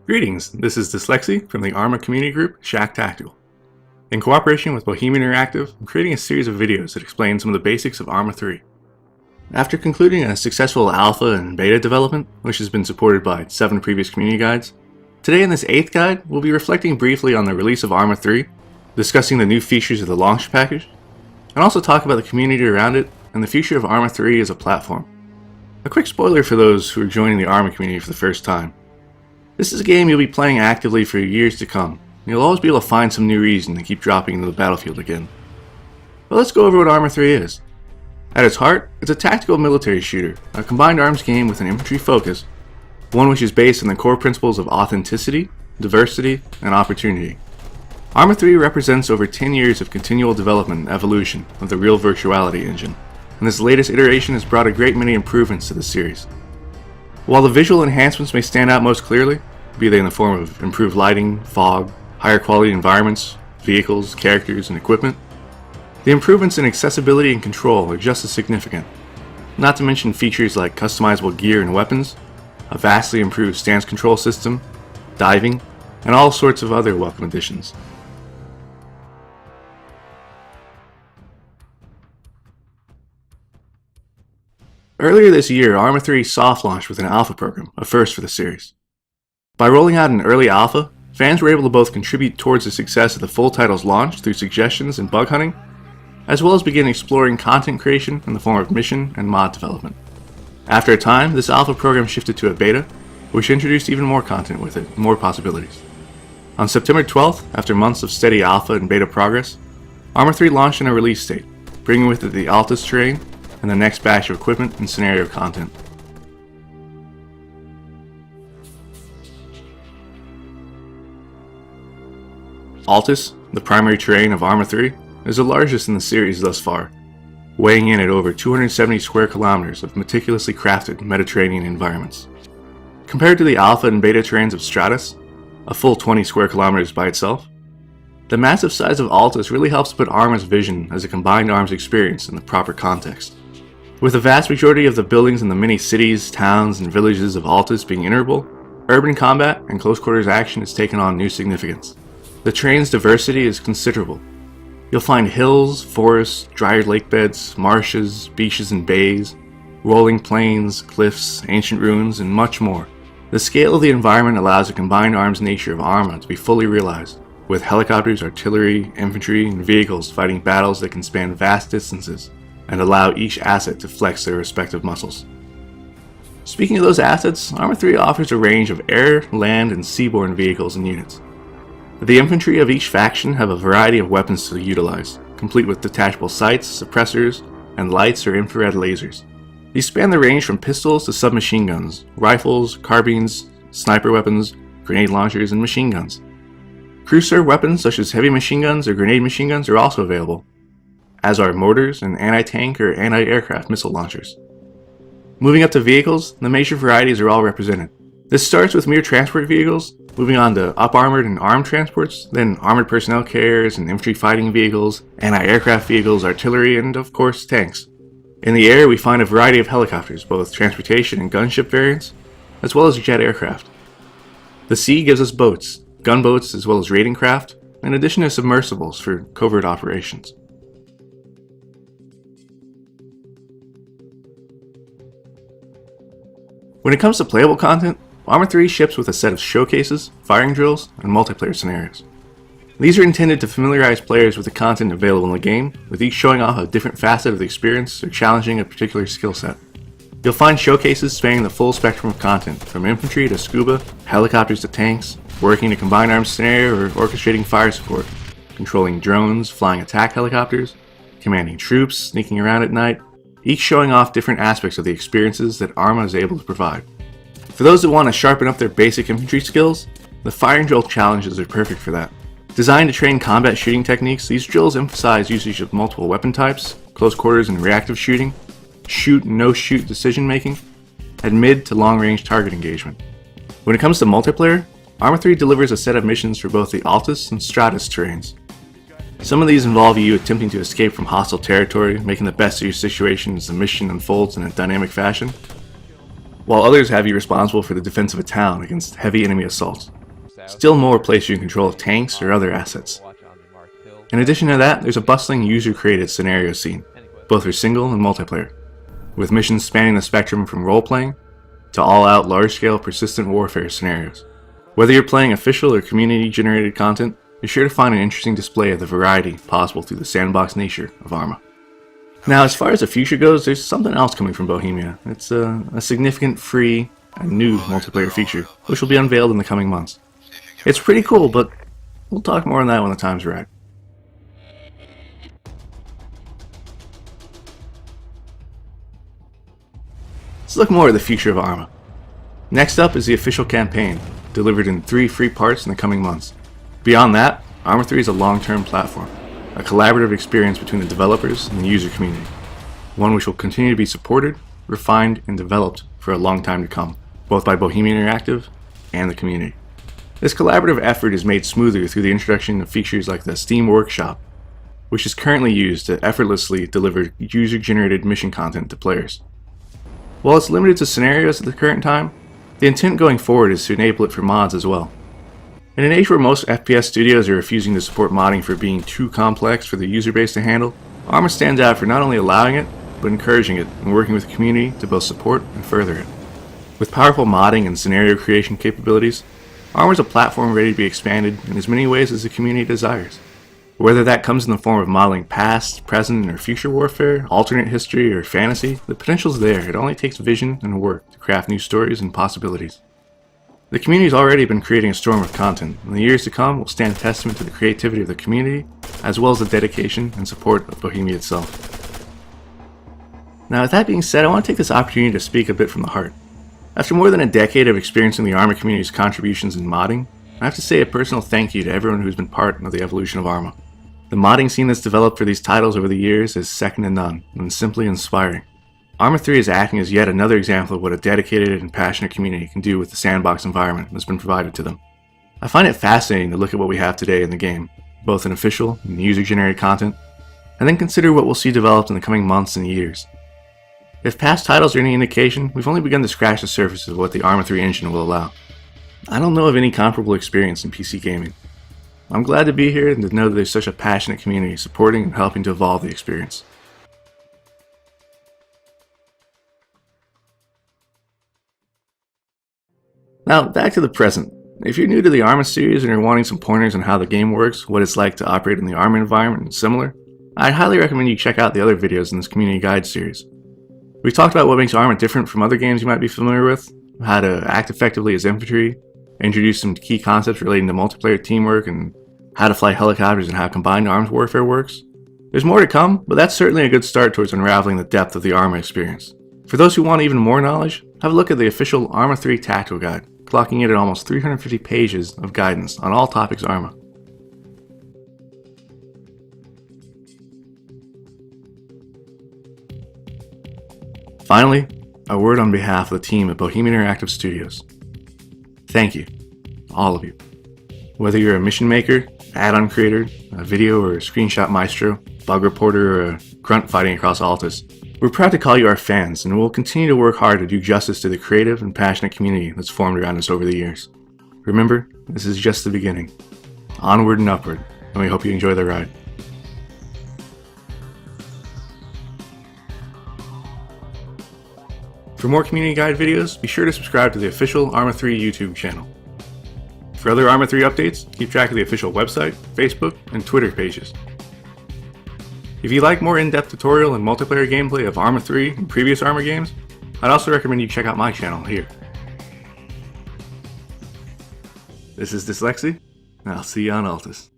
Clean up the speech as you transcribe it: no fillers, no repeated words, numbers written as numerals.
Greetings, this is Dslyecxi from the Arma community group Shack Tactical. In cooperation with Bohemian Interactive, I'm creating a series of videos that explain some of the basics of Arma 3. After concluding a successful alpha and beta development, which has been supported by 7 previous community guides, today in this 8th guide, we'll be reflecting briefly on the release of Arma 3, discussing the new features of the launch package, and also talk about the community around it and the future of Arma 3 as a platform. A quick spoiler for those who are joining the Arma community for the first time. This is a game you'll be playing actively for years to come. You'll always be able to find some new reason to keep dropping into the battlefield again. But let's go over what Arma 3 is. At its heart, it's a tactical military shooter, a combined arms game with an infantry focus, one which is based on the core principles of authenticity, diversity, and opportunity. Arma 3 represents over 10 years of continual development and evolution of the real virtuality engine, and this latest iteration has brought a great many improvements to the series. While the visual enhancements may stand out most clearly, be they in the form of improved lighting, fog, higher quality environments, vehicles, characters, and equipment, the improvements in accessibility and control are just as significant, not to mention features like customizable gear and weapons, a vastly improved stance control system, diving, and all sorts of other welcome additions. Earlier this year, Arma 3 soft launched with an alpha program, a first for the series. By rolling out an early alpha, fans were able to both contribute towards the success of the full title's launch through suggestions and bug hunting, as well as begin exploring content creation in the form of mission and mod development. After a time, this alpha program shifted to a beta, which introduced even more content with it, more possibilities. On September 12th, after months of steady alpha and beta progress, Arma 3 launched in a release state, bringing with it the Altus terrain and the next batch of equipment and scenario content. Altus, the primary terrain of Arma 3, is the largest in the series thus far, weighing in at over 270 square kilometers of meticulously crafted Mediterranean environments. Compared to the alpha and beta terrains of Stratus, a full 20 square kilometers by itself, the massive size of Altus really helps put Arma's vision as a combined arms experience in the proper context. With the vast majority of the buildings in the many cities, towns, and villages of Altus being integrable, urban combat and close quarters action has taken on new significance. The terrain's diversity is considerable. You'll find hills, forests, drier lake beds, marshes, beaches and bays, rolling plains, cliffs, ancient ruins, and much more. The scale of the environment allows the combined arms nature of Arma to be fully realized, with helicopters, artillery, infantry, and vehicles fighting battles that can span vast distances and allow each asset to flex their respective muscles. Speaking of those assets, Arma 3 offers a range of air, land, and seaborne vehicles and units. The infantry of each faction have a variety of weapons to utilize, complete with detachable sights, suppressors, and lights or infrared lasers. These span the range from pistols to submachine guns, rifles, carbines, sniper weapons, grenade launchers, and machine guns. Crew-served weapons such as heavy machine guns or grenade machine guns are also available, as are mortars and anti-tank or anti-aircraft missile launchers. Moving up to vehicles, the major varieties are all represented. This starts with mere transport vehicles, moving on to up-armored and armed transports, then armored personnel carriers and infantry fighting vehicles, anti-aircraft vehicles, artillery, and of course tanks. In the air we find a variety of helicopters, both transportation and gunship variants, as well as jet aircraft. The sea gives us boats, gunboats as well as raiding craft, in addition to submersibles for covert operations. When it comes to playable content, Arma 3 ships with a set of showcases, firing drills, and multiplayer scenarios. These are intended to familiarize players with the content available in the game, with each showing off a different facet of the experience or challenging a particular skill set. You'll find showcases spanning the full spectrum of content, from infantry to scuba, helicopters to tanks, working a combined arms scenario or orchestrating fire support, controlling drones, flying attack helicopters, commanding troops, sneaking around at night, each showing off different aspects of the experiences that Arma is able to provide. For those that want to sharpen up their basic infantry skills, the firing drill challenges are perfect for that. Designed to train combat shooting techniques, these drills emphasize usage of multiple weapon types, close quarters and reactive shooting, shoot and no-shoot decision making, and mid to long-range target engagement. When it comes to multiplayer, Arma 3 delivers a set of missions for both the Altus and Stratus terrains. Some of these involve you attempting to escape from hostile territory, making the best of your situation as the mission unfolds in a dynamic fashion, while others have you responsible for the defense of a town against heavy enemy assaults. Still more place you in control of tanks or other assets. In addition to that, there's a bustling user-created scenario scene, both for single and multiplayer, with missions spanning the spectrum from role-playing to all-out large-scale persistent warfare scenarios. Whether you're playing official or community-generated content, you're sure to find an interesting display of the variety possible through the sandbox nature of Arma. Now, as far as the future goes, there's something else coming from Bohemia. It's a significant free and new multiplayer feature, which will be unveiled in the coming months. It's pretty cool, but we'll talk more on that when the time's right. Let's look more at the future of Arma. Next up is the official campaign, delivered in 3 free parts in the coming months. Beyond that, Arma 3 is a long-term platform, a collaborative experience between the developers and the user community, one which will continue to be supported, refined, and developed for a long time to come, both by Bohemia Interactive and the community. This collaborative effort is made smoother through the introduction of features like the Steam Workshop, which is currently used to effortlessly deliver user-generated mission content to players. While it's limited to scenarios at the current time, the intent going forward is to enable it for mods as well. In an age where most FPS studios are refusing to support modding for being too complex for the user base to handle, Arma stands out for not only allowing it, but encouraging it and working with the community to both support and further it. With powerful modding and scenario creation capabilities, Arma is a platform ready to be expanded in as many ways as the community desires. Whether that comes in the form of modeling past, present, or future warfare, alternate history, or fantasy, the potential's there. It only takes vision and work to craft new stories and possibilities. The community's already been creating a storm of content, and the years to come will stand testament to the creativity of the community, as well as the dedication and support of Bohemia itself. Now, with that being said, I want to take this opportunity to speak a bit from the heart. After more than a decade of experiencing the Arma community's contributions in modding, I have to say a personal thank you to everyone who's been part of the evolution of Arma. The modding scene that's developed for these titles over the years is second to none, and simply inspiring. Arma 3 is acting as yet another example of what a dedicated and passionate community can do with the sandbox environment that's been provided to them. I find it fascinating to look at what we have today in the game, both in official and user-generated content, and then consider what we'll see developed in the coming months and years. If past titles are any indication, we've only begun to scratch the surface of what the Arma 3 engine will allow. I don't know of any comparable experience in PC gaming. I'm glad to be here and to know that there's such a passionate community supporting and helping to evolve the experience. Now, back to the present. If you're new to the Arma series and are wanting some pointers on how the game works, what it's like to operate in the Arma environment and similar, I'd highly recommend you check out the other videos in this community guide series. We've talked about what makes Arma different from other games you might be familiar with, how to act effectively as infantry, introduce some key concepts relating to multiplayer teamwork, and how to fly helicopters and how combined arms warfare works. There's more to come, but that's certainly a good start towards unraveling the depth of the Arma experience. For those who want even more knowledge, have a look at the official Arma 3 Tactical Guide, clocking it at almost 350 pages of guidance on all topics Arma. Finally, a word on behalf of the team at Bohemia Interactive Studios. Thank you, all of you. Whether you're a mission maker, add-on creator, a video or a screenshot maestro, bug reporter, or a grunt fighting across Altus, we're proud to call you our fans, and we'll continue to work hard to do justice to the creative and passionate community that's formed around us over the years. Remember, this is just the beginning. Onward and upward, and we hope you enjoy the ride. For more community guide videos, be sure to subscribe to the official Arma 3 YouTube channel. For other Arma 3 updates, keep track of the official website, Facebook, and Twitter pages. If you like more in-depth tutorial and multiplayer gameplay of Arma 3 and previous Arma games, I'd also recommend you check out my channel here. This is Dslyecxi, and I'll see you on Altus.